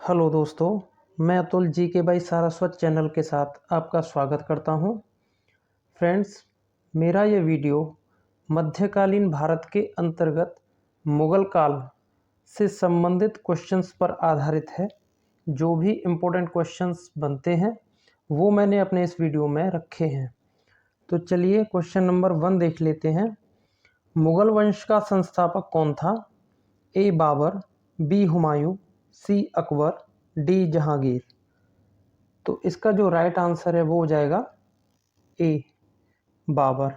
Hello दोस्तों, मैं अतुल जी के बाई सारस्वत चैनल के साथ आपका स्वागत करता हूं। फ्रेंड्स, मेरा ये वीडियो मध्यकालीन भारत के अंतर्गत मुग़ल काल से संबंधित क्वेश्चंस पर आधारित है। जो भी इम्पोर्टेंट क्वेश्चंस बनते हैं वो मैंने अपने इस वीडियो में रखे हैं। तो चलिए क्वेश्चन नंबर 1 देख लेते हैं। मुग़ल वंश का संस्थापक कौन था? ए बाबर, बी हुमायूं, सी अकबर, डी जहांगीर। तो इसका जो राइट आंसर है वो हो जाएगा ए बाबर।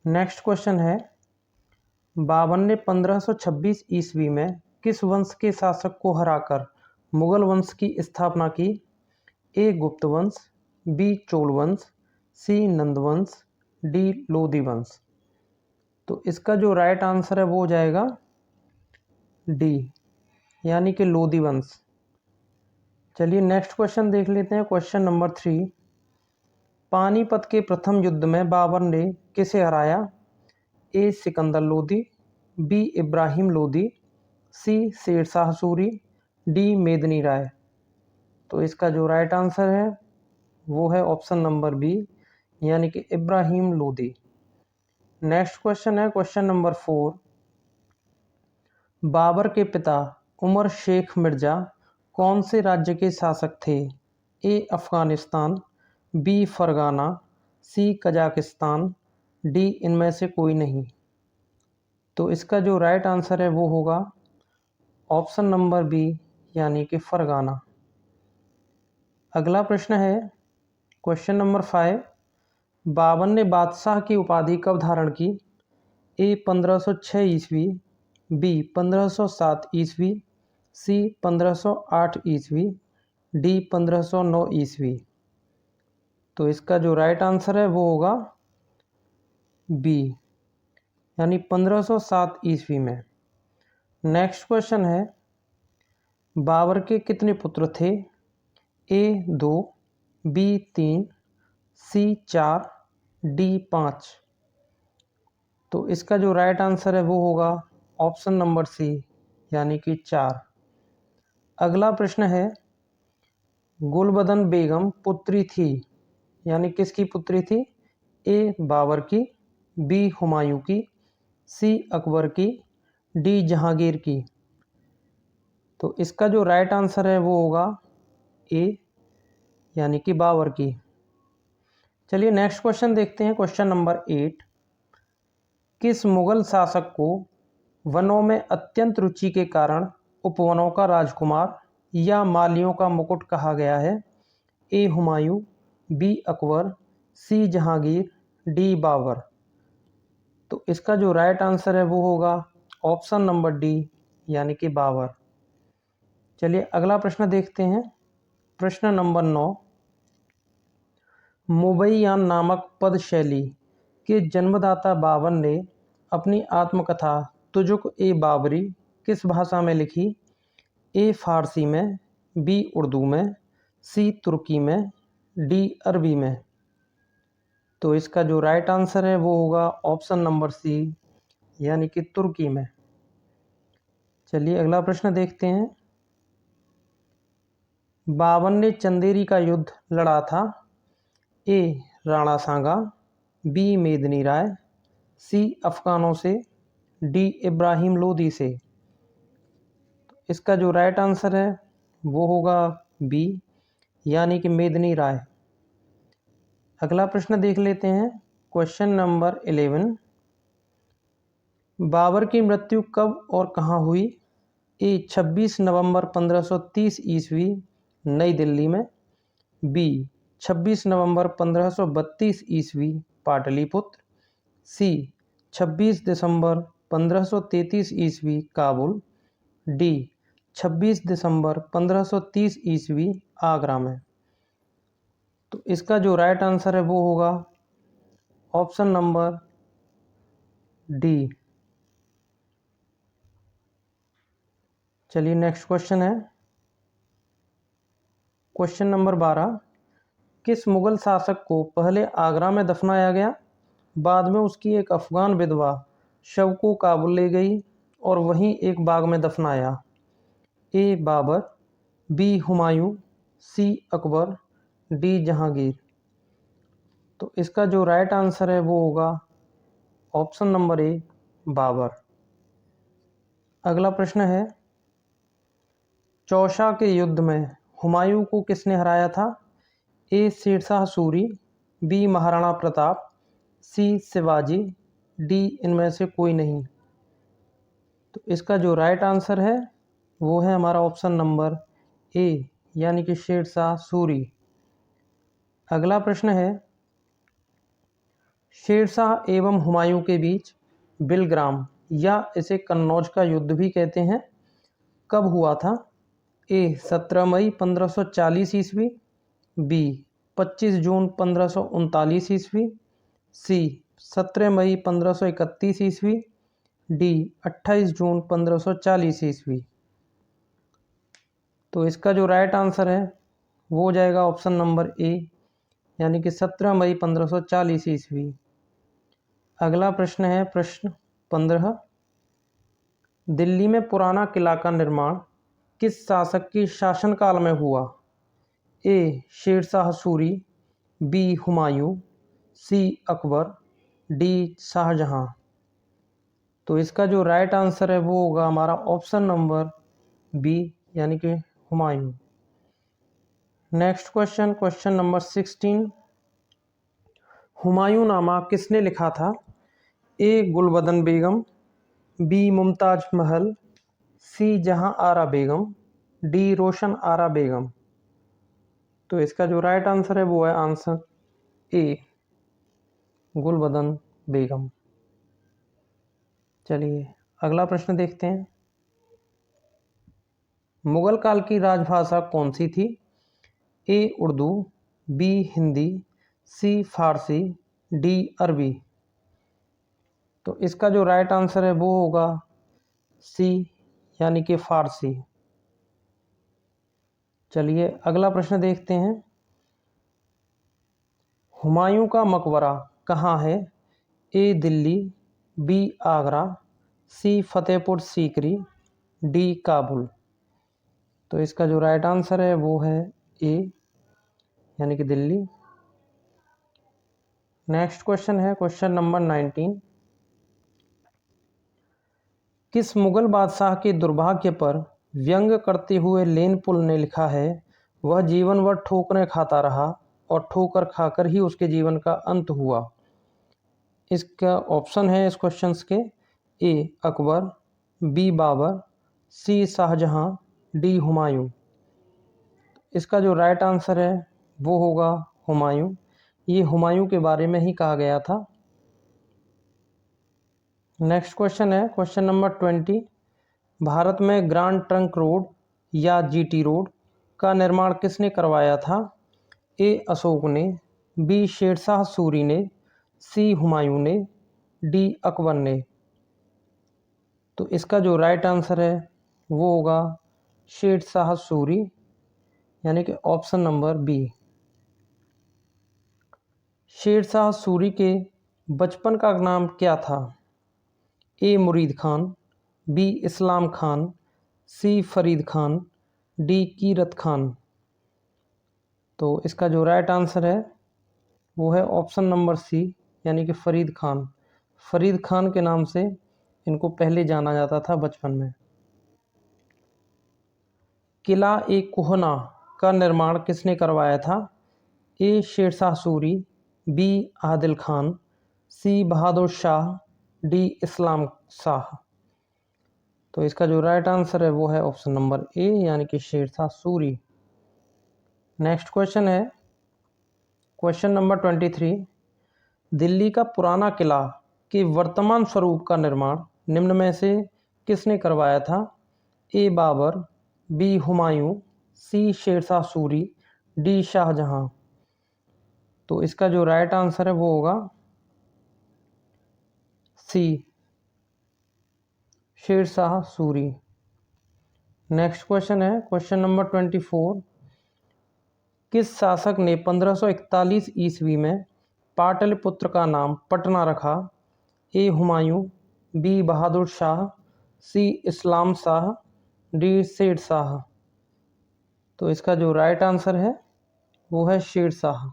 नेक्स्ट क्वेश्चन है, बाबर ने 1526 ईस्वी में किस वंश के शासक को हराकर मुगल वंश की स्थापना की? ए गुप्त वंश, बी चोल वंश, सी नंद वंश, डी लोधी वंश। तो इसका जो राइट आंसर है वो हो जाएगा डी, यानी कि लोधी वंश। चलिए नेक्स्ट क्वेश्चन देख लेते हैं। क्वेश्चन नंबर 3, पानीपत के प्रथम युद्ध में बाबर ने किसे हराया? ए सिकंदर लोधी, बी इब्राहिम लोधी, सी शेरशाह सूरी, डी मेदिनी राय। तो इसका जो राइट आंसर है वो है ऑप्शन नंबर बी, यानी कि इब्राहिम लोधी। नेक्स्ट क्वेश्चन है क्वेश्चन नंबर 4, बाबर के पिता उमर शेख मिर्जा कौन से राज्य के शासक थे? ए अफ़गानिस्तान, बी फरगाना, सी कजाकिस्तान, डी इनमें से कोई नहीं। तो इसका जो राइट आंसर है वो होगा ऑप्शन नंबर बी, यानी कि फरगाना। अगला प्रश्न है क्वेश्चन नंबर 5, बाबर ने बादशाह की उपाधि कब धारण की? ए 1506 ईस्वी, बी 1507 ईस्वी, सी 1508 ईस्वी, डी 1509 ईस्वी। तो इसका जो राइट आंसर है वो होगा बी, यानी 1507 ईस्वी में। नेक्स्ट क्वेश्चन है, बाबर के कितने पुत्र थे? ए 2, बी 3, सी 4, डी 5। तो इसका जो राइट आंसर है वो होगा ऑप्शन नंबर सी, यानी कि 4। अगला प्रश्न है, गुलबदन बेगम पुत्री थी, यानी किसकी पुत्री थी? ए बाबर की, बी हुमायूं की, सी अकबर की, डी जहांगीर की। तो इसका जो राइट आंसर है वो होगा ए, यानी कि बाबर की। चलिए नेक्स्ट क्वेश्चन देखते हैं। क्वेश्चन नंबर 8, किस मुगल शासक को वनों में अत्यंत रुचि के कारण उपवनों का राजकुमार या मालियों का मुकुट कहा गया है? ए हुमायूं, बी अकबर, सी जहांगीर, डी बाबर। तो इसका जो राइट आंसर है वो होगा ऑप्शन नंबर डी, यानी कि बाबर। चलिए अगला प्रश्न देखते हैं। प्रश्न नंबर 9, मुबैयान नामक पद शैली के जन्मदाता बाबर ने अपनी आत्मकथा तुजुक ए बाबरी किस भाषा में लिखी? ए फारसी में, बी उर्दू में, सी तुर्की में, डी अरबी में। तो इसका जो राइट आंसर है वो होगा ऑप्शन नंबर सी, यानी कि तुर्की में। चलिए अगला प्रश्न देखते हैं। बाबर ने चंदेरी का युद्ध लड़ा था? ए राणा सांगा, बी मेदिनी राय, सी अफगानों से, डी इब्राहिम लोदी से। इसका जो राइट आंसर है वो होगा बी, यानी कि मेदिनी राय। अगला प्रश्न देख लेते हैं। क्वेश्चन नंबर 11, बाबर की मृत्यु कब और कहाँ हुई? ए 26 नवंबर 1530 ईस्वी नई दिल्ली में, बी 26 नवंबर 1532 ईस्वी पाटलिपुत्र, सी 26 दिसंबर 1533 ईस्वी काबुल, डी 26 दिसंबर 1530 ईस्वी आगरा में। तो इसका जो राइट आंसर है वो होगा ऑप्शन नंबर डी। चलिए नेक्स्ट क्वेश्चन है क्वेश्चन नंबर 12, किस मुगल शासक को पहले आगरा में दफनाया गया, बाद में उसकी एक अफगान विधवा शव को काबुल ले गई और वहीं एक बाग में दफनाया? ए बाबर, बी हुमायूं, सी अकबर, डी जहांगीर। तो इसका जो राइट आंसर है वो होगा ऑप्शन नंबर ए, बाबर। अगला प्रश्न है, चौसा के युद्ध में हुमायूं को किसने हराया था? ए शेरशाह सूरी, बी महाराणा प्रताप, सी शिवाजी, डी इनमें से कोई नहीं। तो इसका जो राइट आंसर है वो है हमारा ऑप्शन नंबर ए, यानी कि शेरशाह सूरी। अगला प्रश्न है, शेरशाह एवं हुमायूं के बीच बिलग्राम या इसे कन्नौज का युद्ध भी कहते हैं कब हुआ था? ए 17 मई 1540 ईस्वी, बी 25 जून 1539 ईस्वी, सी 17 मई 1531 ईस्वी, डी 28 जून 1540 ईस्वी। तो इसका जो राइट आंसर है वो हो जाएगा ऑप्शन नंबर ए, यानी कि 17 मई 1540 ईस्वी। अगला प्रश्न है प्रश्न 15, दिल्ली में पुराना किला का निर्माण किस शासक के शासनकाल में हुआ? ए शेरशाह सूरी, बी हुमायूं, सी अकबर, डी शाहजहां। तो इसका जो राइट आंसर है वो होगा हमारा ऑप्शन नंबर बी, यानी कि Humayun. Next question, question number 16, Humayun नामा किसने लिखा था? ए गुलबदन बेगम, बी मुमताज महल, सी जहां आरा बेगम, डी रोशन आरा बेगम। तो इसका जो राइट आंसर है वो है आंसर ए, गुलबदन बेगम। चलिए अगला प्रश्न देखते हैं, मुगल काल की राजभाषा कौन सी थी? ए उर्दू, बी हिंदी, सी फारसी, डी अरबी। तो इसका जो राइट आंसर है वो होगा सी, यानी कि फारसी। चलिए अगला प्रश्न देखते हैं, हुमायूं का मकबरा कहाँ है? A Delhi, B Agra, C Fatehpur Sikri, D Kabul. तो इसका जो राइट आंसर है वो है ए, यानी कि दिल्ली। नेक्स्ट क्वेश्चन है क्वेश्चन नंबर 19, किस मुगल बादशाह के दुर्भाग्य पर व्यंग करते हुए लेनपुल ने लिखा है, वह जीवन भर ठोकरें खाता रहा और ठोकर खाकर ही उसके जीवन का अंत हुआ? इसका ऑप्शन है इस क्वेश्चन के, ए अकबर, बी बाबर, सी शाहजहां, डी हुमायूं। इसका जो राइट आंसर है वो होगा हुमायूं। ये हुमायूं के बारे में ही कहा गया था। नेक्स्ट क्वेश्चन है क्वेश्चन नंबर 20, भारत में ग्रांड ट्रंक रोड या जीटी रोड का निर्माण किसने करवाया था? ए अशोक ने, बी शेरशाह सूरी ने, सी हुमायूं ने, डी अकबर ने। तो इसका जो राइट आंसर है वो होगा शेरशाह सूरी, यानी कि option number B. Sher Shah Suri के बचपन का नाम क्या था? A Murid Khan, B Islam Khan, C Farid Khan, D Kirat Khan. तो इसका जो राइट आंसर है वो है ऑप्शन नंबर सी, यानी कि फरीद खान। फरीद खान के नाम से इनको पहले जाना जाता था बचपन में। किला ए कोहना का निर्माण किसने करवाया था? ए शेरशाह सूरी, बी आदिल खान, सी बहादुर शाह, डी इस्लाम शाह। तो इसका जो राइट आंसर है वो है ऑप्शन नंबर ए, यानी कि शेरशाह सूरी। नेक्स्ट क्वेश्चन है क्वेश्चन नंबर 23, दिल्ली का पुराना किला के वर्तमान स्वरूप का निर्माण निम्न में से किसने करवाया था? ए Babur, B Humayun, C Sher Shah Suri, D Shah Jahan. तो इसका जो राइट आंसर है वो होगा सी, शेरशाह सूरी। नेक्स्ट क्वेश्चन है क्वेश्चन नंबर 24, किस शासक ने 1541 ईस्वी में पाटलिपुत्र का नाम पटना रखा? ए हुमायूं, बी बहादुर शाह, सी इस्लाम शाह, डी शेर शाह। तो इसका जो राइट आंसर है वो है शेरशाह।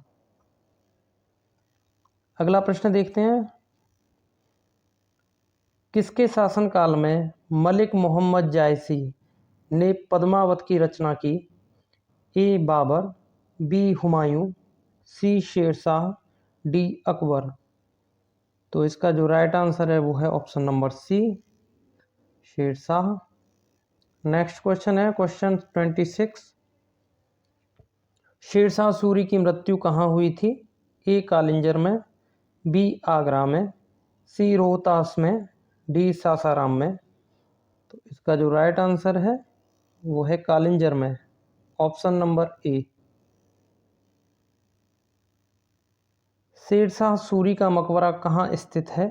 अगला प्रश्न देखते हैं, किसके शासनकाल में मलिक मोहम्मद जायसी ने पद्मावत की रचना की? A Babur, B Humayun, C Sher Shah, D Akbar. तो इसका जो राइट आंसर है वो है option number C, Sher Shah. Next question है क्वेश्चन 26, शेरशाह सूरी की मृत्यु कहाँ हुई थी? ए कालिंजर में, बी आगरा में, सी रोहतास में, डी सासाराम में। तो इसका जो राइट आंसर है वो है कालिंजर में, option number A. Sher Shah Suri का मकबरा कहाँ स्थित है?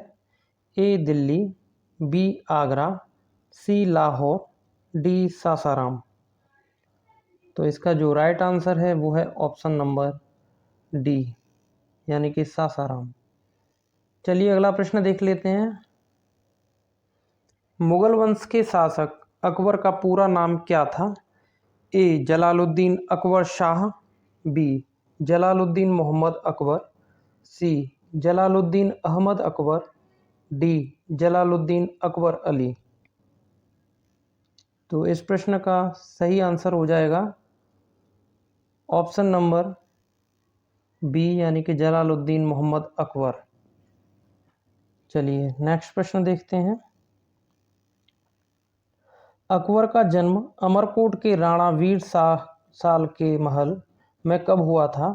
A Delhi, B Agra, C Lahore, D Sasaram. तो इसका जो राइट आंसर है वो है ऑप्शन नंबर डी, यानी कि सासाराम। चलिए अगला प्रश्न देख लेते हैं, मुगल वंश के शासक अकबर का पूरा नाम क्या था? ए जलालुद्दीन अकबर शाह, बी जलालुद्दीन मोहम्मद अकबर, सी जलालुद्दीन अहमद अकबर, डी जलालुद्दीन अकबर अली। तो इस प्रश्न का सही आंसर हो जाएगा ऑप्शन नंबर बी, यानी कि जलालुद्दीन मोहम्मद अकबर। चलिए नेक्स्ट प्रश्न देखते हैं, अकबर का जन्म अमरकोट के राणा वीर शाह साल के महल में कब हुआ था?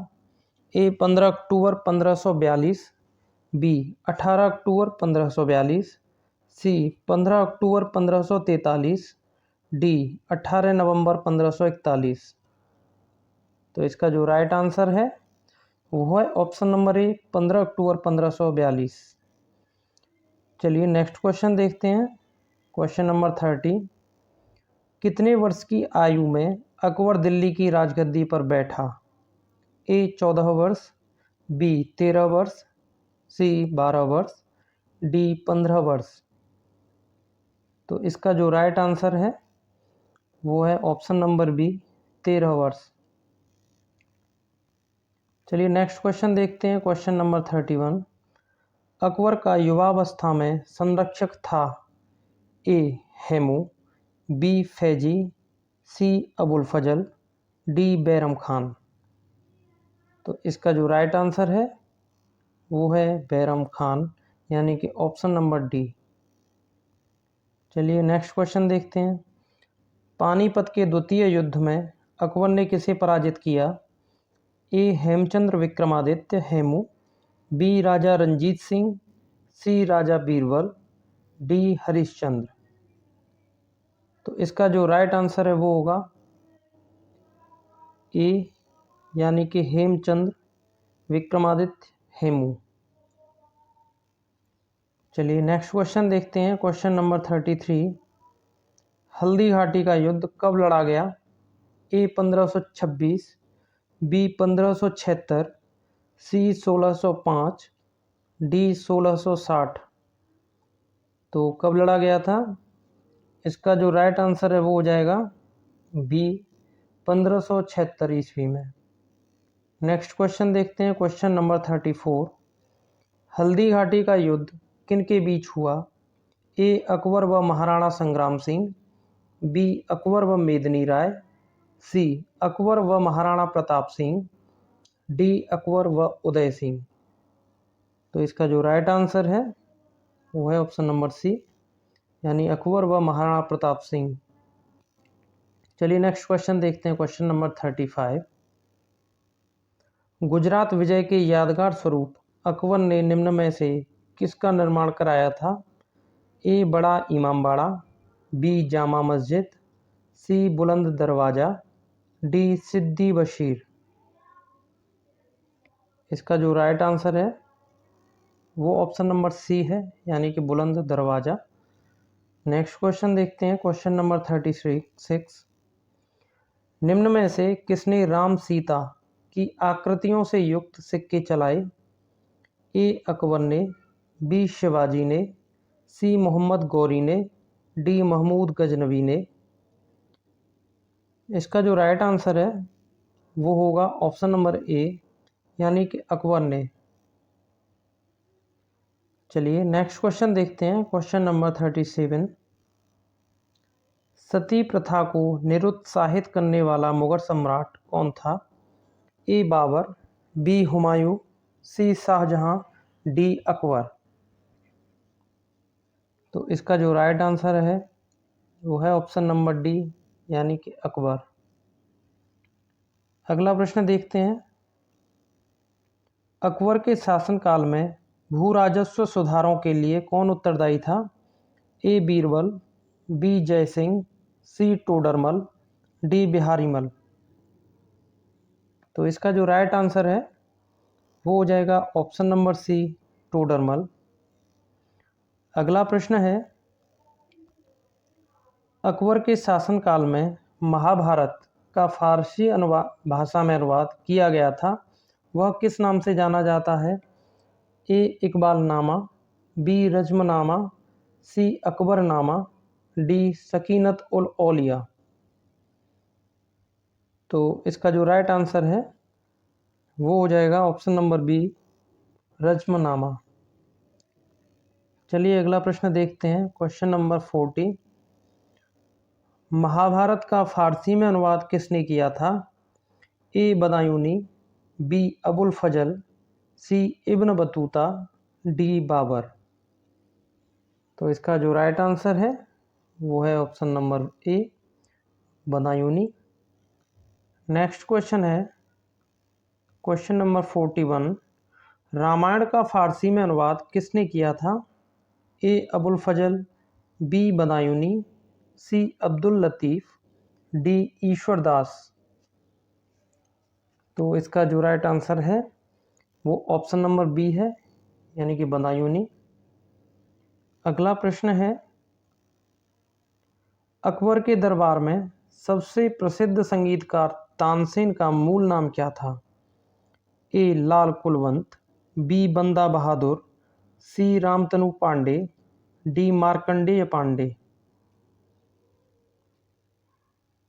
ए 15 अक्टूबर 1542, बी 18 अक्टूबर 1542, सी 15 अक्टूबर 1543, डी 18 नवंबर 1541। तो इसका जो राइट आंसर है वो है ऑप्शन नंबर ए, 15 अक्टूबर 1542। चलिए नेक्स्ट क्वेश्चन देखते हैं, क्वेश्चन नंबर 30, कितने वर्ष की आयु में अकबर दिल्ली की राजगद्दी पर बैठा? ए 14 वर्ष, बी 13 वर्ष, सी 12 वर्ष, डी 15 वर्ष। तो इसका जो राइट आंसर है वो है ऑप्शन नंबर बी, 13 वर्ष। चलिए नेक्स्ट क्वेश्चन देखते हैं, क्वेश्चन नंबर 31, अकबर का युवावस्था में संरक्षक था? ए हेमू, बी फैजी, सी अबुल फजल, डी बैरम खान। तो इसका जो राइट आंसर है वो है बैरम खान, यानी कि ऑप्शन नंबर डी। चलिए नेक्स्ट क्वेश्चन देखते हैं, पानीपत के द्वितीय युद्ध में अकबर ने किसे पराजित किया? ए हेमचंद्र विक्रमादित्य हेमू, बी राजा रंजीत सिंह, सी राजा बीरबल, डी हरिश्चंद्र। तो इसका जो राइट आंसर है वो होगा ए, यानी कि हेमचंद्र विक्रमादित्य हेमू। चलिए नेक्स्ट क्वेश्चन देखते हैं, क्वेश्चन नंबर 33, हल्दी घाटी का युद्ध कब लड़ा गया? ए 1526, बी 1576, सी 1605, डी 1660। तो कब लड़ा गया था? इसका जो राइट आंसर है वो हो जाएगा बी, 1576 ईस्वी में। नेक्स्ट क्वेश्चन देखते हैं, क्वेश्चन नंबर 34, हल्दी घाटी का युद्ध किन के बीच हुआ? ए अकबर व महाराणा संग्राम सिंह, बी अकबर व मेदिनी राय, सी अकबर व महाराणा प्रताप सिंह, डी अकबर व उदय सिंह। तो इसका जो राइट आंसर है वो है ऑप्शन नंबर सी, यानी अकबर व महाराणा प्रताप सिंह। चलिए नेक्स्ट क्वेश्चन देखते हैं, क्वेश्चन नंबर 35, गुजरात विजय के यादगार स्वरूप अकबर ने निम्न में से किसका निर्माण कराया था? ए बड़ा इमामबाड़ा, बी जामा मस्जिद, सी बुलंद दरवाज़ा, डी सिद्दी बशीर। इसका जो राइट आंसर है वो ऑप्शन नंबर सी है, यानी कि बुलंद दरवाज़ा। नेक्स्ट क्वेश्चन देखते हैं, क्वेश्चन नंबर 36, निम्न में से किसने राम सीता की आकृतियों से युक्त सिक्के चलाए? ए अकबर ने, बी शिवाजी ने, सी मोहम्मद गौरी ने, डी महमूद गजनवी ने। इसका जो राइट आंसर है वो होगा ऑप्शन नंबर ए, यानी कि अकबर ने। चलिए नेक्स्ट क्वेश्चन देखते हैं, क्वेश्चन नंबर 37। सती प्रथा को निरुत्साहित करने वाला मुगल सम्राट कौन था? ए बाबर, बी हुमायूं, सी शाहजहां, डी अकबर। तो इसका जो राइट आंसर है वो है ऑप्शन नंबर डी, यानी कि अकबर। अगला प्रश्न देखते हैं, अकबर के शासनकाल में भू राजस्व सुधारों के लिए कौन उत्तरदायी था? ए बीरबल, बी जयसिंह, सी टोडरमल, डी बिहारीमल। तो इसका जो राइट आंसर है वो हो जाएगा ऑप्शन नंबर सी, टोडरमल। अगला प्रश्न है, अकबर के शासनकाल में महाभारत का फारसी भाषा में अनुवाद किया गया था, वह किस नाम से जाना जाता है? ए इकबालनामा, बी रज्मनामा, सी अकबरनामा, डी सकीनत उल औलिया। तो इसका जो राइट आंसर है वो हो जाएगा ऑप्शन नंबर बी, रज्मनामा। चलिए अगला प्रश्न देखते हैं, क्वेश्चन नंबर 40। महाभारत का फारसी में अनुवाद किसने किया था? ए बदायूनी, बी अबुल फजल, सी इब्न बतूता, डी बाबर। तो इसका जो राइट आंसर है वो है ऑप्शन नंबर ए, बदायूनी। नेक्स्ट क्वेश्चन है, क्वेश्चन नंबर 41। रामायण का फारसी में अनुवाद किसने किया था? ए अबुल फजल, बी बदायूनी, सी अब्दुल लतीफ़, डी ईश्वर दास। तो इसका जो राइट आंसर है वो ऑप्शन नंबर बी है, यानी कि बदायूनी। अगला प्रश्न है, अकबर के दरबार में सबसे प्रसिद्ध संगीतकार तानसेन का मूल नाम क्या था? ए लाल कुलवंत, बी बंदा बहादुर, सी रामतनु पांडे, डी मार्कंडेय पांडे।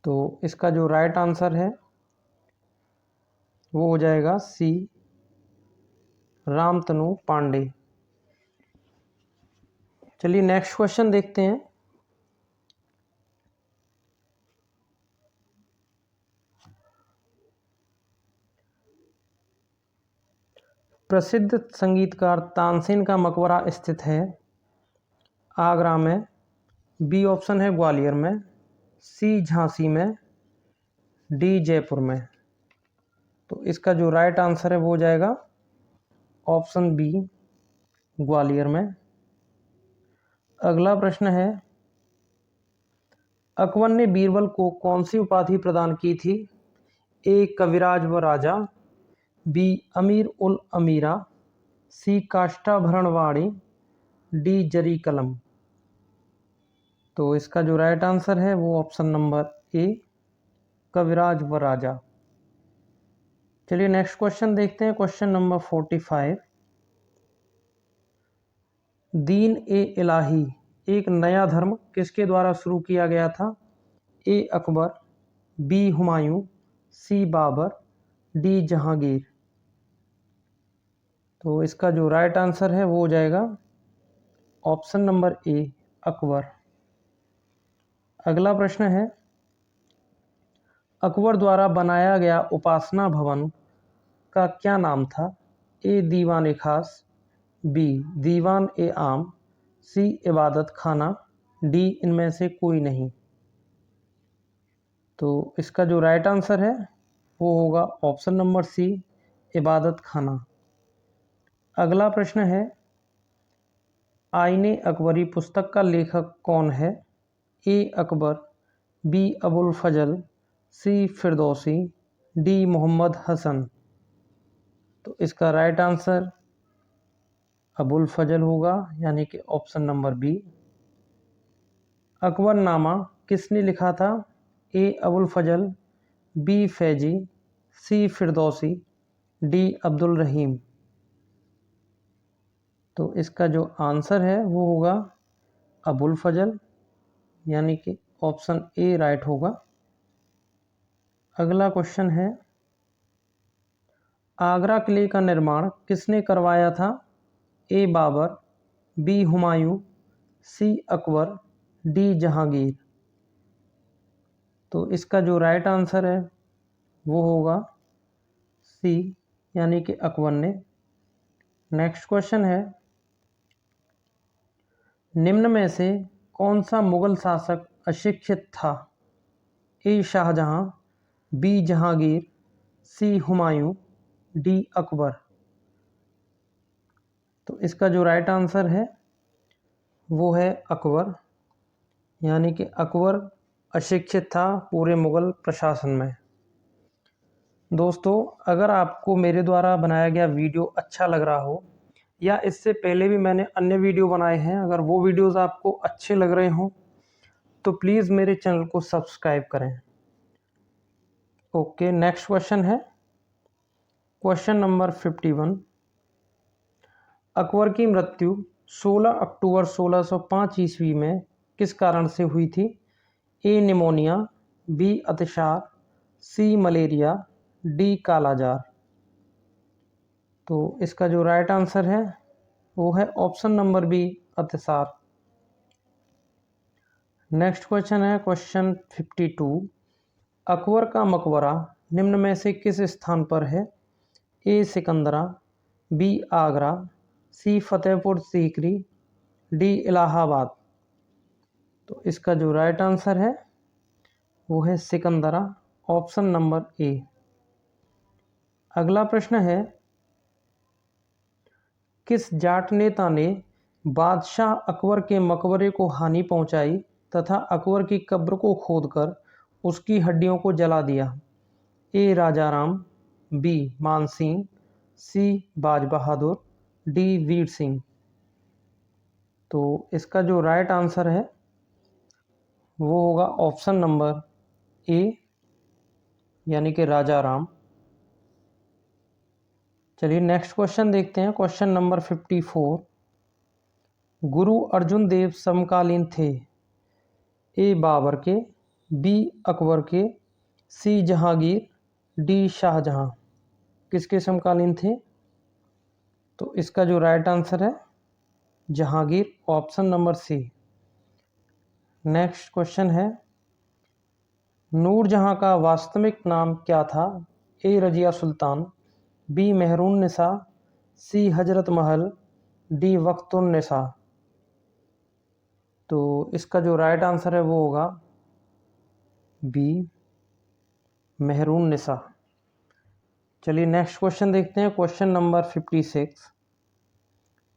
तो इसका जो राइट आंसर है वो हो जाएगा सी, रामतनु पांडे। चलिए नेक्स्ट क्वेश्चन देखते हैं, प्रसिद्ध संगीतकार तानसेन का मकबरा स्थित है आगरा में, बी ऑप्शन है ग्वालियर में, सी झांसी में, डी जयपुर में। तो इसका जो राइट आंसर है वो हो जाएगा ऑप्शन बी, ग्वालियर में। अगला प्रश्न है, अकबर ने बीरबल को कौन सी उपाधि प्रदान की थी? ए कविराज व राजा, बी अमीर उल अमीरा, सी काष्ठाभरणवाणी, डी जरी कलम। तो इसका जो राइट आंसर है वो ऑप्शन नंबर ए, कविराज व राजा। चलिए नेक्स्ट क्वेश्चन देखते हैं, क्वेश्चन नंबर 45। दीन ए इलाही एक नया धर्म किसके द्वारा शुरू किया गया था? ए अकबर, बी हुमायूं, सी बाबर, डी जहांगीर। तो इसका जो राइट आंसर है वो हो जाएगा ऑप्शन नंबर ए, अकबर। अगला प्रश्न है, अकबर द्वारा बनाया गया उपासना भवन का क्या नाम था? ए दीवान ए खास, बी दीवान ए आम, सी इबादत खाना, डी इनमें से कोई नहीं। तो इसका जो राइट आंसर है वो होगा ऑप्शन नंबर सी, इबादत खाना। अगला प्रश्न है, आईने अकबरी पुस्तक का लेखक कौन है? ए अकबर, बी अबुल फजल, सी फिरदौसी, डी मोहम्मद हसन। तो इसका राइट आंसर अबुल फजल होगा, यानी कि ऑप्शन नंबर बी। अकबरनामा किसने लिखा था? ए अबुल फजल, बी फैजी, सी फिरदौसी, डी अब्दुल रहीम। तो इसका जो आंसर है वो होगा अबुल फजल, यानी कि ऑप्शन ए राइट होगा। अगला क्वेश्चन है, आगरा किले का निर्माण किसने करवाया था? ए बाबर, बी हुमायूं, सी अकबर, डी जहांगीर। तो इसका जो राइट आंसर है वो होगा सी, यानी कि अकबर ने। नेक्स्ट क्वेश्चन है, निम्न में से कौन सा मुगल शासक अशिक्षित था? ए शाहजहां, बी जहांगीर, सी हुमायूं, डी अकबर। तो इसका जो राइट आंसर है वो है अकबर, यानी कि अकबर अशिक्षित था पूरे मुगल प्रशासन में। दोस्तों, अगर आपको मेरे द्वारा बनाया गया वीडियो अच्छा लग रहा हो, या इससे पहले भी मैंने अन्य वीडियो बनाए हैं, अगर वो वीडियोस आपको अच्छे लग रहे हों तो प्लीज़ मेरे चैनल को सब्सक्राइब करें। ओके, नेक्स्ट क्वेश्चन है क्वेश्चन नंबर 51। अकबर की मृत्यु 16 अक्टूबर 1605 ईस्वी में किस कारण से हुई थी? ए निमोनिया, बी अतिसार, सी मलेरिया, डी कालाजार। तो इसका जो राइट आंसर है वो है ऑप्शन नंबर बी, अतिसार। नेक्स्ट क्वेश्चन है क्वेश्चन 52। अकबर का मकबरा निम्न में से किस स्थान पर है? ए सिकंदरा, बी आगरा, सी फतेहपुर सीकरी, डी इलाहाबाद। तो इसका जो राइट आंसर है वो है सिकंदरा, ऑप्शन नंबर ए। अगला प्रश्न है, किस जाट नेता ने बादशाह अकबर के मकबरे को हानि पहुंचाई तथा अकबर की कब्र को खोदकर उसकी हड्डियों को जला दिया? ए राजाराम, बी मान सिंह, सी बाज बहादुर, डी वीर सिंह। तो इसका जो राइट आंसर है वो होगा ऑप्शन नंबर ए, यानी कि राजाराम। चलिए नेक्स्ट क्वेश्चन देखते हैं, क्वेश्चन नंबर 54। गुरु अर्जुन देव समकालीन थे? ए बाबर के, बी अकबर के, सी जहांगीर, डी शाहजहां। किसके समकालीन थे? तो इसका जो राइट आंसर है Jahangir, option number C. Next question है, नूरजहां का वास्तविक नाम क्या था? A Razia Sultan, B Mehrun Nisa, C Hazrat Mahal, D वक्तुन निसा। तो इसका जो राइट आंसर है वो होगा बी मेहरून निसा। चलिए नेक्स्ट क्वेश्चन देखते हैं, क्वेश्चन नंबर 56।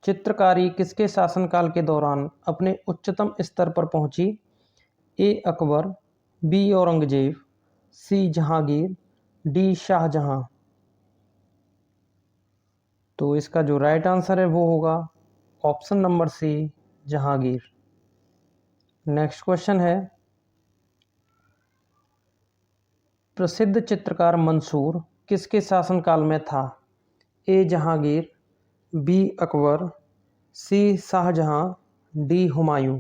चित्रकारी किसके शासनकाल के दौरान अपने उच्चतम स्तर पर पहुंची? A Akbar, B Aurangzeb, C Jahangir, D Shah Jahan. तो इसका जो राइट आंसर है वो होगा option number C, Jahangir. Next question है, प्रसिद्ध चित्रकार मंसूर किसके शासनकाल में था? A Jahangir, B Akbar, C Shah Jahan, D Humayun.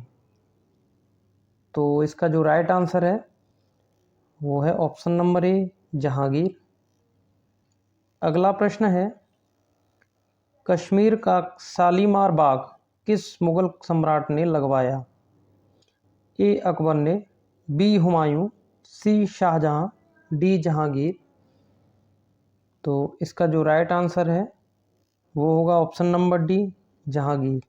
तो इसका जो राइट आंसर है वो है ऑप्शन नंबर ए, जहांगीर। अगला प्रश्न है, कश्मीर का शालीमार बाग किस मुगल सम्राट ने लगवाया? ए अकबर ने, बी हुमायूं, सी शाहजहां, डी जहांगीर। तो इसका जो राइट आंसर है वो होगा ऑप्शन नंबर डी, जहांगीर।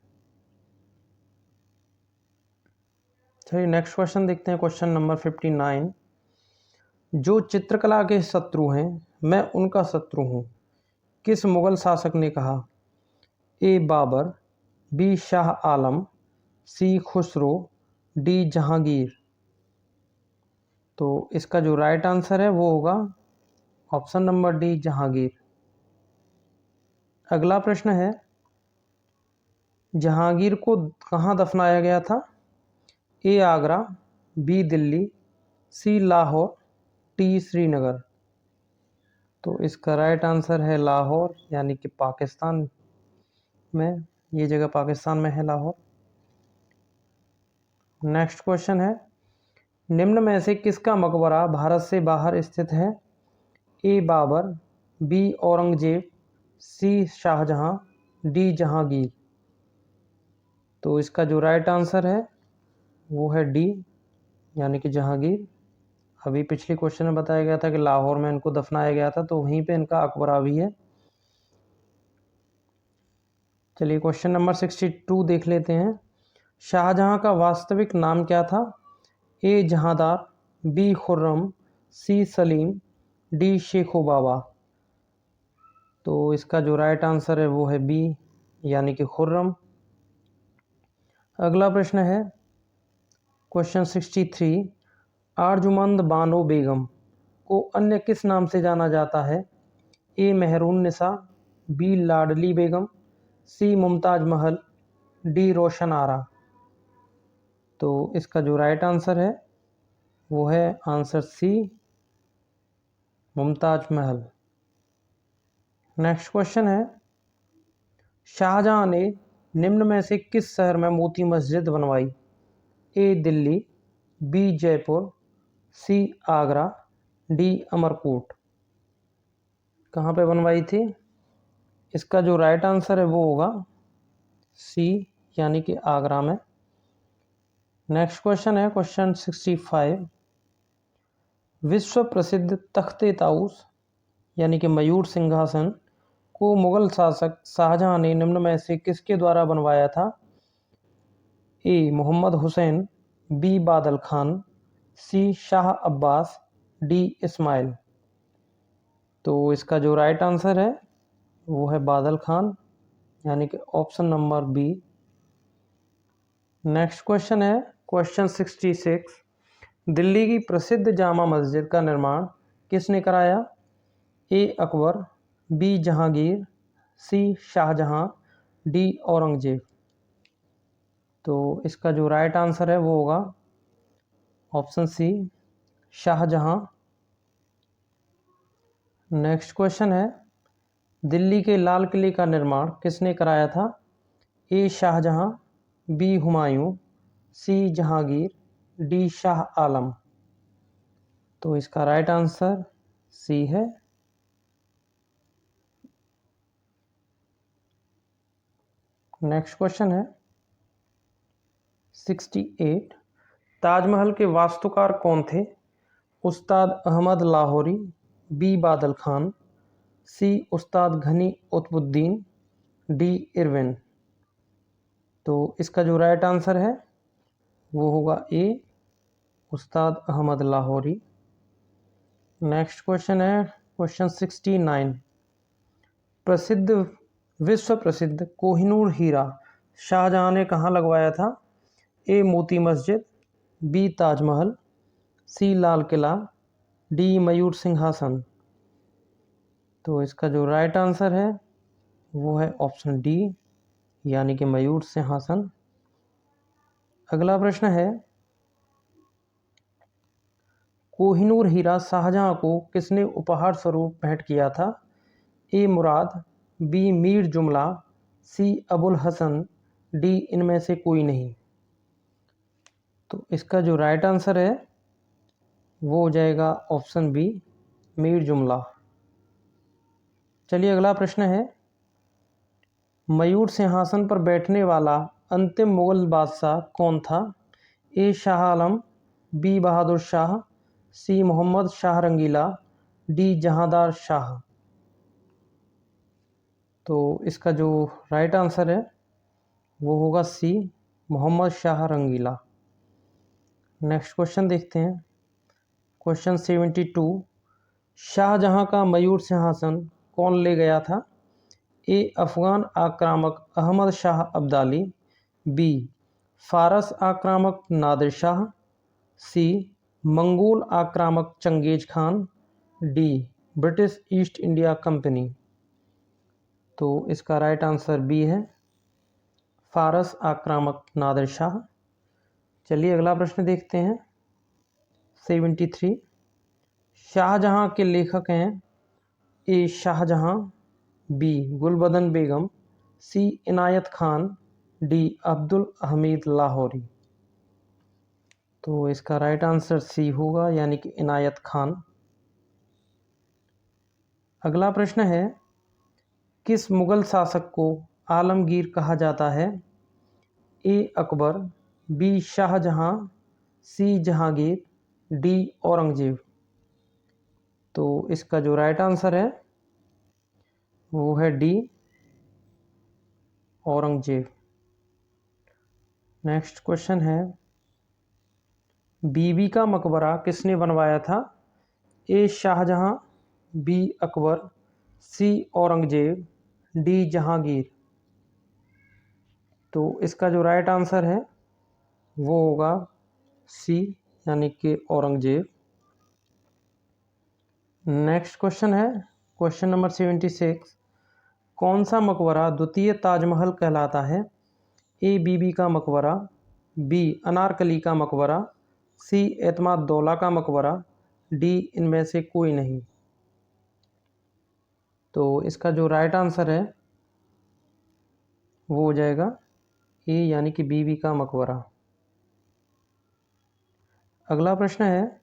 चलिए नेक्स्ट क्वेश्चन देखते हैं, क्वेश्चन नंबर 59। जो चित्रकला के शत्रु हैं मैं उनका शत्रु हूँ, किस मुगल शासक ने कहा? ए बाबर, बी शाह आलम, सी खुसरो, डी जहांगीर। तो इसका जो राइट आंसर है वो होगा ऑप्शन नंबर डी, जहांगीर। अगला प्रश्न है, जहांगीर को कहाँ दफनाया गया था? ए आगरा, बी दिल्ली, सी लाहौर, डी श्रीनगर। तो इसका राइट आंसर है लाहौर, यानी कि पाकिस्तान में, ये जगह पाकिस्तान में है लाहौर। नेक्स्ट क्वेश्चन है, निम्न में से किसका मकबरा भारत से बाहर स्थित है? ए बाबर, बी औरंगजेब, सी शाहजहां, डी जहांगीर। तो इसका जो राइट आंसर है वो है डी, यानी कि जहांगीर। अभी पिछले क्वेश्चन में बताया गया था कि लाहौर में इनको दफनाया गया था, तो वहीं पे इनका मकबरा भी है। चलिए क्वेश्चन नंबर 62 देख लेते हैं। शाहजहां का वास्तविक नाम क्या था? ए जहांदार, बी खुर्रम, सी सलीम, डी शेखो बाबा। तो इसका जो राइट आंसर है वो है बी, यानी कि खुर्रम। अगला प्रश्न है क्वेश्चन 63। अर्जुमंद बानो बेगम को अन्य किस नाम से जाना जाता है? ए मेहरून निसा, बी लाडली बेगम, सी मुमताज महल, डी रोशन आरा। तो इसका जो राइट आंसर है वो है answer C, Mumtaz Mahal. Next question है, शाहजहां ने निम्न में से किस शहर में मोती मस्जिद बनवाई? ए दिल्ली, बी जयपुर, सी आगरा, डी अमरकोट। कहाँ पे बनवाई थी? इसका जो राइट आंसर है वो होगा सी, यानी कि आगरा में। नेक्स्ट क्वेश्चन है क्वेश्चन 65। विश्व प्रसिद्ध तख्ते ताऊस यानी कि मयूर सिंहासन को मुगल शासक शाहजहां ने निम्न में से किसके द्वारा बनवाया था? ए मोहम्मद हुसैन, बी बादल खान, सी शाह अब्बास, डी इस्माइल। तो इसका जो राइट आंसर है वो है बादल खान, यानी कि option number B. Next question है क्वेश्चन 66। दिल्ली की प्रसिद्ध जामा मस्जिद का निर्माण किसने कराया? A Akbar, B Jahangir, C Shah Jahan, D Aurangzeb. तो इसका जो राइट आंसर है वो होगा option C, Shah Jahan. Next question है, दिल्ली के लाल किले का निर्माण किसने कराया था? ए शाहजहां, बी हुमायूं, सी जहांगीर, डी शाह आलम। तो इसका राइट आंसर सी है। नेक्स्ट क्वेश्चन है 68। ताजमहल के वास्तुकार कौन थे? उस्ताद अहमद लाहौरी, बी बादल खान, सी उस्ताद घनी कुतुबुद्दीन, डी इरविन। तो इसका जो राइट आंसर है वो होगा ए, उस्ताद अहमद लाहौरी। नेक्स्ट क्वेश्चन है क्वेश्चन 69। प्रसिद्ध विश्व प्रसिद्ध कोहिनूर हीरा शाहजहां ने कहाँ लगवाया था? ए मोती मस्जिद, बी ताजमहल, सी लाल किला, डी मयूर सिंहासन। तो इसका जो राइट आंसर है वो है ऑप्शन डी, यानी कि मयूर सिंहासन। अगला प्रश्न है, कोहिनूर हीरा शाहजहां को किसने उपहार स्वरूप भेंट किया था? ए मुराद, बी मीर जुमला, सी अबुल हसन, डी इनमें से कोई नहीं। तो इसका जो राइट आंसर है वो हो जाएगा ऑप्शन बी, मीर जुमला। चलिए अगला प्रश्न है, मयूर सिंहासन पर बैठने वाला अंतिम मुगल बादशाह कौन था? ए शाह आलम, बी बहादुर शाह, सी मोहम्मद शाह रंगीला, डी जहांदार शाह। तो इसका जो राइट आंसर है वो होगा सी, मोहम्मद शाह रंगीला। नेक्स्ट क्वेश्चन देखते हैं क्वेश्चन 72। शाहजहां का मयूर सिंहासन कौन ले गया था? ए अफगान आक्रामक अहमद शाह अब्दाली, बी फारस आक्रामक नादिर शाह, सी मंगोल आक्रामक Changez Khan, D British East India Company. तो इसका राइट आंसर बी है, फारस आक्रामक नादिर शाह। चलिए अगला प्रश्न देखते हैं 73। शाहजहां के लेखक हैं ए शाहजहां, बी गुलबदन बेगम, सी इनायत खान, डी अब्दुल हमीद लाहौरी। तो इसका राइट आंसर सी होगा, यानी कि इनायत खान। अगला प्रश्न है, किस मुगल शासक को आलमगीर कहा जाता है? ए अकबर, बी शाहजहां, सी जहांगीर, डी औरंगजेब। तो इसका जो राइट आंसर है वो है डी, औरंगजेब। नेक्स्ट क्वेश्चन है, बीबी का मकबरा किसने बनवाया था? ए शाहजहां, बी अकबर, सी औरंगजेब, डी जहांगीर। तो इसका जो राइट आंसर है वो होगा सी, यानी कि औरंगजेब। नेक्स्ट क्वेश्चन है, क्वेश्चन नंबर 76, कौन सा मकबरा द्वितीय ताजमहल कहलाता है? ए बीबी का मकबरा, बी अनारकली का मकबरा, सी एतमाद-दौला का मकबरा, डी इनमें से कोई नहीं। तो इसका जो राइट आंसर है वो हो जाएगा ए, यानी कि बीबी का मकबरा। अगला प्रश्न है,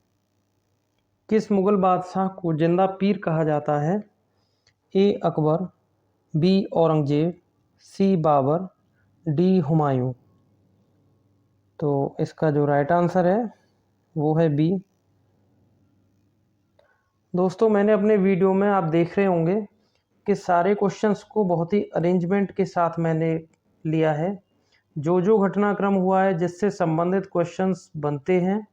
किस मुगल बादशाह को जिंदा पीर कहा जाता है? ए अकबर, बी औरंगजेब, सी बाबर, डी हुमायूं। तो इसका जो राइट आंसर है वो है बी। दोस्तों, मैंने अपने वीडियो में आप देख रहे होंगे कि सारे क्वेश्चंस को बहुत ही अरेंजमेंट के साथ मैंने लिया है। जो जो घटनाक्रम हुआ है जिससे संबंधित क्वेश्चंस बनते हैं,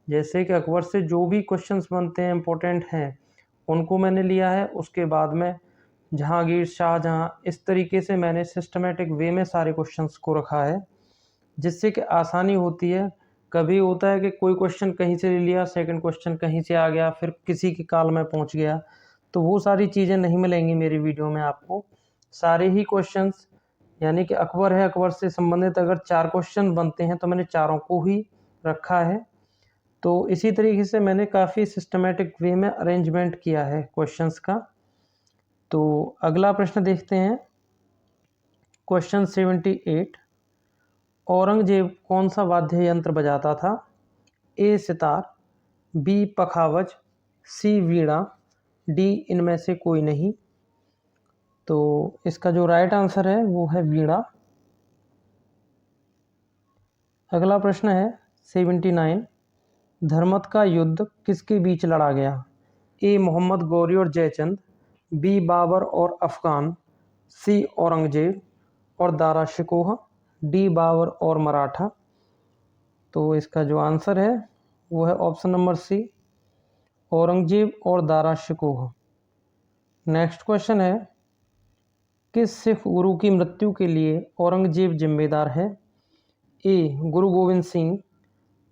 जैसे कि अकबर से जो भी क्वेश्चंस बनते हैं इम्पोर्टेंट हैं, उनको मैंने लिया है। उसके बाद में जहांगीर, शाहजहां, इस तरीके से मैंने सिस्टमेटिक वे में सारे क्वेश्चंस को रखा है, जिससे कि आसानी होती है। कभी होता है कि कोई क्वेश्चन कहीं से ले लिया, सेकंड क्वेश्चन कहीं से आ गया, फिर किसी के काल में पहुंच गया, तो वो सारी चीज़ें नहीं मिलेंगी मेरी वीडियो में आपको। सारे ही क्वेश्चंस, यानी कि अकबर है, अकबर से संबंधित अगर 4 क्वेश्चन बनते हैं तो मैंने चारों को ही रखा है। तो इसी तरीके से मैंने काफ़ी सिस्टमेटिक वे में अरेंजमेंट किया है क्वेश्चंस का। तो अगला प्रश्न देखते हैं, क्वेश्चन 78, औरंगजेब कौन सा वाद्य यंत्र बजाता था? ए सितार, बी पखावज, सी वीणा, डी इनमें से कोई नहीं। तो इसका जो राइट आंसर है वो है वीणा। अगला प्रश्न है 79, धर्मत का युद्ध किसके बीच लड़ा गया? ए मोहम्मद गौरी और जयचंद, बी बाबर और अफगान, सी औरंगजेब और दारा शिकोह, डी बाबर और मराठा। तो इसका जो आंसर है वो है ऑप्शन नंबर सी, औरंगजेब और दारा शिकोह। नेक्स्ट क्वेश्चन है, किस सिख गुरु की मृत्यु के लिए औरंगजेब जिम्मेदार है? ए गुरु गोविंद सिंह,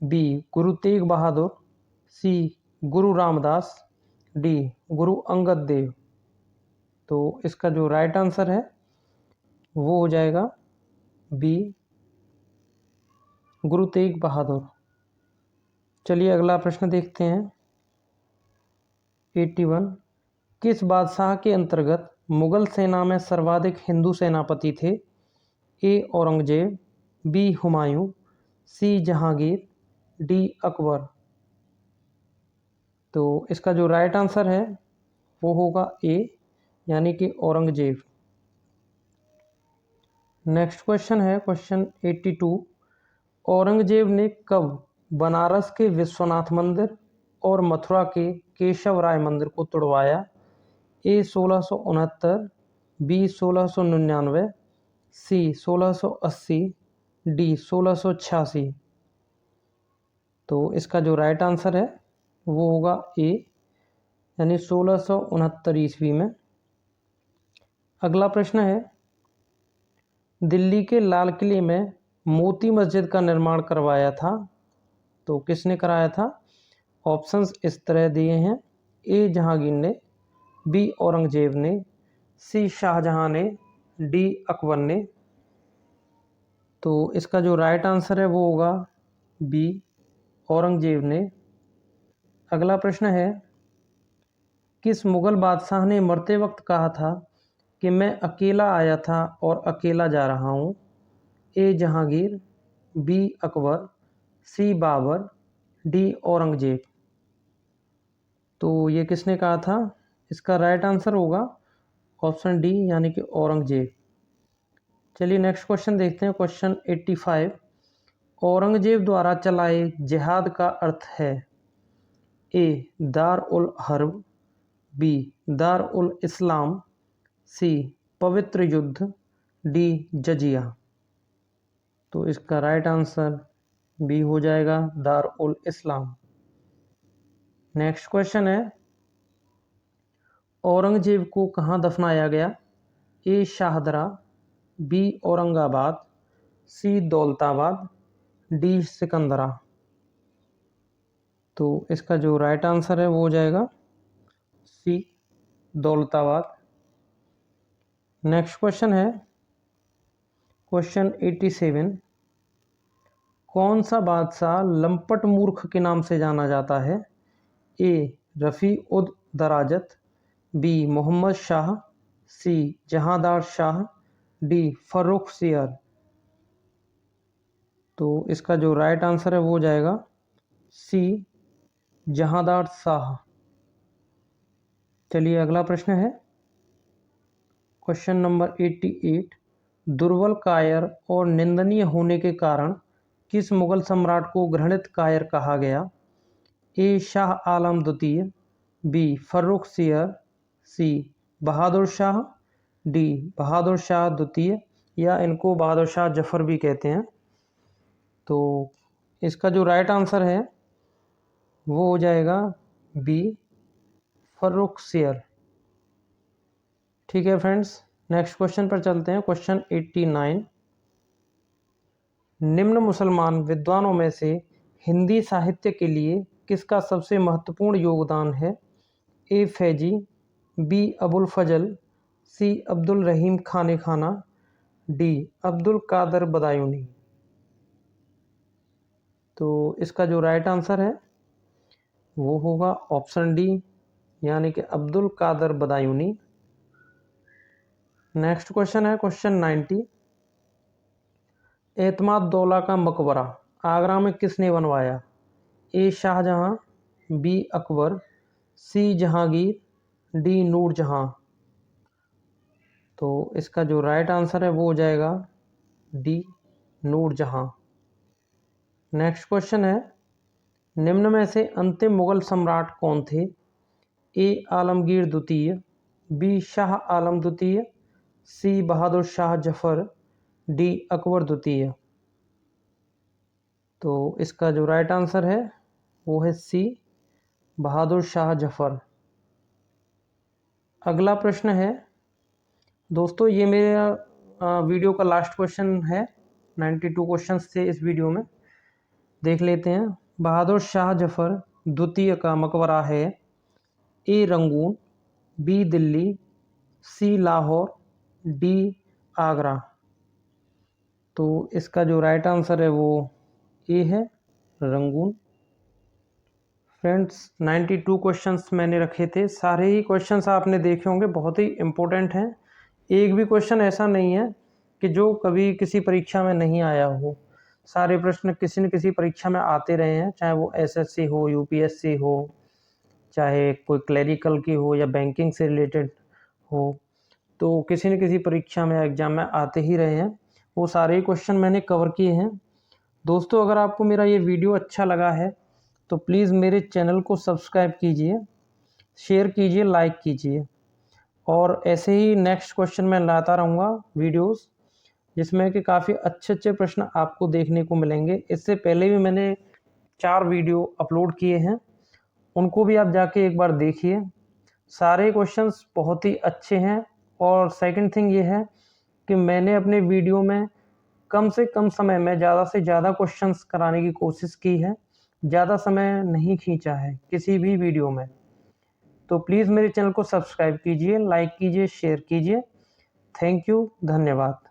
बी गुरु तेग बहादुर, सी गुरु रामदास, डी गुरु अंगद देव। तो इसका जो राइट आंसर है वो हो जाएगा बी, गुरु तेग बहादुर। चलिए अगला प्रश्न देखते हैं, 81, किस बादशाह के अंतर्गत मुगल सेना में सर्वाधिक हिंदू सेनापति थे? ए औरंगजेब, बी हुमायूं, सी जहांगीर, डी अकबर। तो इसका जो राइट आंसर है वो होगा ए, यानी कि औरंगजेब। नेक्स्ट क्वेश्चन है क्वेश्चन 82, औरंगजेब ने कब बनारस के विश्वनाथ मंदिर और मथुरा के केशव राय मंदिर को तुड़वाया? ए 1669, बी 1699, सी 1680, डी 1686। तो इसका जो राइट आंसर है वो होगा ए, यानी 1669 ईस्वी में। अगला प्रश्न है, दिल्ली के लाल किले में मोती मस्जिद का निर्माण करवाया था, तो किसने कराया था? ऑप्शंस इस तरह दिए हैं, ए जहांगीर ने, बी औरंगजेब ने, सी शाहजहां ने, डी अकबर ने। तो इसका जो राइट आंसर है वो होगा बी, औरंगजेब ने। अगला प्रश्न है, किस मुगल बादशाह ने मरते वक्त कहा था कि मैं अकेला आया था और अकेला जा रहा हूँ? ए जहांगीर, बी अकबर, सी बाबर, डी औरंगजेब। तो ये किसने कहा था? इसका राइट आंसर होगा ऑप्शन डी यानी कि औरंगजेब। चलिए नेक्स्ट क्वेश्चन देखते हैं। क्वेश्चन 85, औरंगजेब द्वारा चलाए जिहाद का अर्थ है? ए दार उल हर्ब, बी दार उल इस्लाम, सी पवित्र युद्ध, डी जजिया। तो इसका राइट आंसर बी हो जाएगा दार उल इस्लाम। नेक्स्ट क्वेश्चन है, औरंगजेब को कहाँ दफनाया गया? ए शाहदरा, बी औरंगाबाद, सी दौलताबाद, डी सिकंदरा। तो इसका जो राइट आंसर है वो हो जाएगा सी दौलताबाद। नेक्स्ट क्वेश्चन है क्वेश्चन 87, कौन सा बादशाह लंपट मूर्ख के नाम से जाना जाता है? ए रफ़ी उद दराजत, बी मोहम्मद शाह, सी जहांदार शाह, डी फर्रुखसियर। तो इसका जो राइट आंसर है वो हो जाएगा सी जहांदार शाह। चलिए अगला प्रश्न है क्वेश्चन नंबर 88, दुर्बल, कायर और निंदनीय होने के कारण किस मुगल सम्राट को घृणित कायर कहा गया? ए शाह आलम द्वितीय, बी फर्रुखसियर, सी बहादुर शाह, डी बहादुर शाह द्वितीय, या इनको बहादुर शाह जफर भी कहते हैं। तो इसका जो राइट आंसर है वो हो जाएगा बी फर्रुखसियर। ठीक है फ्रेंड्स, नेक्स्ट क्वेश्चन पर चलते हैं। क्वेश्चन 89, निम्न मुसलमान विद्वानों में से हिंदी साहित्य के लिए किसका सबसे महत्वपूर्ण योगदान है? ए फैजी, बी अबुल फजल, सी अब्दुल रहीम खाने खाना, डी अब्दुल कादर बदायूनी। तो इसका जो राइट आंसर है वो होगा ऑप्शन डी यानी कि अब्दुल कादर बदायूनी। नेक्स्ट क्वेश्चन है क्वेश्चन 90, एतमाद दौला का मकबरा आगरा में किसने बनवाया? ए शाहजहां, बी अकबर, सी जहांगीर, डी नूरजहां। तो इसका जो राइट आंसर है वो हो जाएगा डी नूरजहां। नेक्स्ट क्वेश्चन है, निम्न में से अंतिम मुगल सम्राट कौन थे? ए आलमगीर द्वितीय, बी शाह आलम द्वितीय, सी बहादुर शाह जफर, डी अकबर द्वितीय। तो इसका जो राइट आंसर है वो है सी बहादुर शाह जफर। अगला प्रश्न है दोस्तों, ये मेरा वीडियो का लास्ट क्वेश्चन है। 92 क्वेश्चंस थे इस वीडियो में, देख लेते हैं। बहादुर शाह जफर द्वितीय का मकबरा है ए रंगून, बी दिल्ली, सी लाहौर, डी आगरा। तो इसका जो राइट आंसर है वो ए है रंगून। फ्रेंड्स 92 क्वेश्चंस मैंने रखे थे, सारे ही क्वेश्चंस आपने देखे होंगे, बहुत ही इम्पोर्टेंट हैं। एक भी क्वेश्चन ऐसा नहीं है कि जो कभी किसी परीक्षा में नहीं आया हो। सारे प्रश्न किसी न किसी परीक्षा में आते रहे हैं, चाहे वो एसएससी हो, यूपीएससी हो, चाहे कोई क्लरिकल की हो या बैंकिंग से रिलेटेड हो। तो किसी न किसी परीक्षा में, एग्जाम में आते ही रहे हैं। वो सारे ही क्वेश्चन मैंने कवर किए हैं। दोस्तों अगर आपको मेरा ये वीडियो अच्छा लगा है तो प्लीज़ मेरे चैनल को सब्सक्राइब कीजिए, शेयर कीजिए, लाइक कीजिए, और ऐसे ही नेक्स्ट क्वेश्चन मैं लाता रहूँगा वीडियोस जिसमें कि काफ़ी अच्छे अच्छे प्रश्न आपको देखने को मिलेंगे। इससे पहले भी मैंने 4 वीडियो अपलोड किए हैं, उनको भी आप जाके एक बार देखिए। सारे क्वेश्चंस बहुत ही अच्छे हैं। और सेकंड थिंग ये है कि मैंने अपने वीडियो में कम से कम समय में ज़्यादा से ज़्यादा क्वेश्चंस कराने की कोशिश की है, ज़्यादा समय नहीं खींचा है किसी भी वीडियो में। तो प्लीज़ मेरे चैनल को सब्सक्राइब कीजिए, लाइक कीजिए, शेयर कीजिए। थैंक यू, धन्यवाद।